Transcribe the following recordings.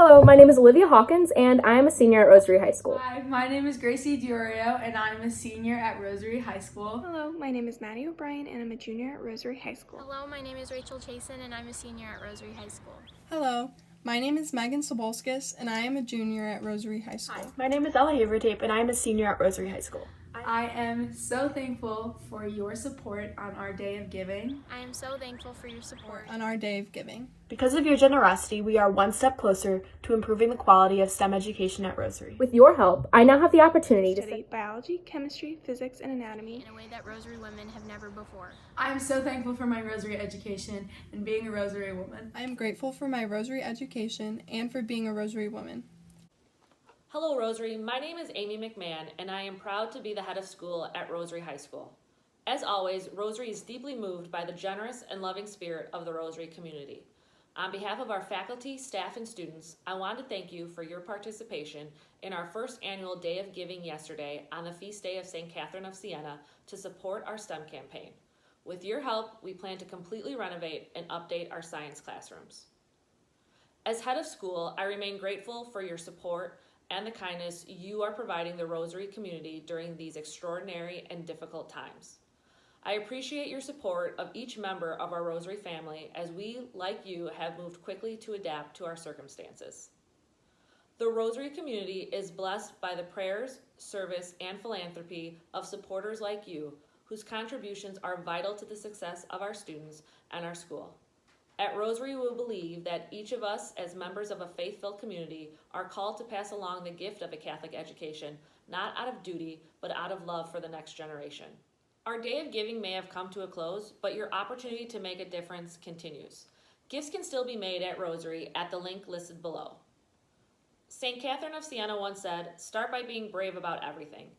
Hello, my name is Olivia Hawkins, and I am a senior at Rosary High School. Hi, my name is Gracie Diorio, and I'm a senior at Rosary High School. Hello, my name is Maddie O'Brien, and I'm a junior at Rosary High School. Hello, my name is Rachel Chasen, and I'm a senior at Rosary High School. Hello, my name is Megan Sobolskis, and I am a junior at Rosary High School. Hi, my name is Ella Havertape, and I am a senior at Rosary High School. I am so thankful for your support on our Day of Giving. I am so thankful for your support. On our Day of Giving. Because of your generosity, we are one step closer to improving the quality of STEM education at Rosary. With your help, I now have the opportunity to Study biology, chemistry, physics, and anatomy In a way that Rosary women have never before. I am so thankful for my Rosary education and being a Rosary woman. I am grateful for my Rosary education and for being a Rosary woman. Hello, Rosary. My name is Amy McMahon, and I am proud to be the head of school at Rosary High School. As always, Rosary is deeply moved by the generous and loving spirit of the Rosary community. On behalf of our faculty, staff, and students, I want to thank you for your participation in our first annual Day of Giving yesterday on the feast day of St. Catherine of Siena to support our STEM campaign. With your help, we plan to completely renovate and update our science classrooms. As head of school, I remain grateful for your support and the kindness you are providing the Rosary community during these extraordinary and difficult times. I appreciate your support of each member of our Rosary family as we, like you, have moved quickly to adapt to our circumstances. The Rosary community is blessed by the prayers, service, and philanthropy of supporters like you, whose contributions are vital to the success of our students and our school. At Rosary, we believe that each of us, as members of a faith-filled community, are called to pass along the gift of a Catholic education, not out of duty, but out of love for the next generation. Our Day of Giving may have come to a close, but your opportunity to make a difference continues. Gifts can still be made at Rosary at the link listed below. St. Catherine of Siena once said, "Start by being brave about everything."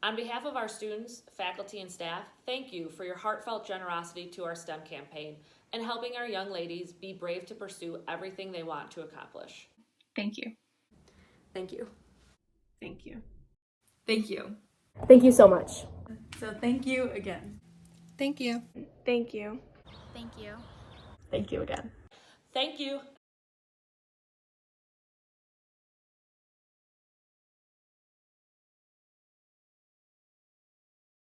On behalf of our students, faculty, and staff, thank you for your heartfelt generosity to our STEM campaign and helping our young ladies be brave to pursue everything they want to accomplish. Thank you. Thank you. Thank you. Thank you. Thank you so much. So thank you again. Thank you. Thank you. Thank you. Thank you again. Thank you.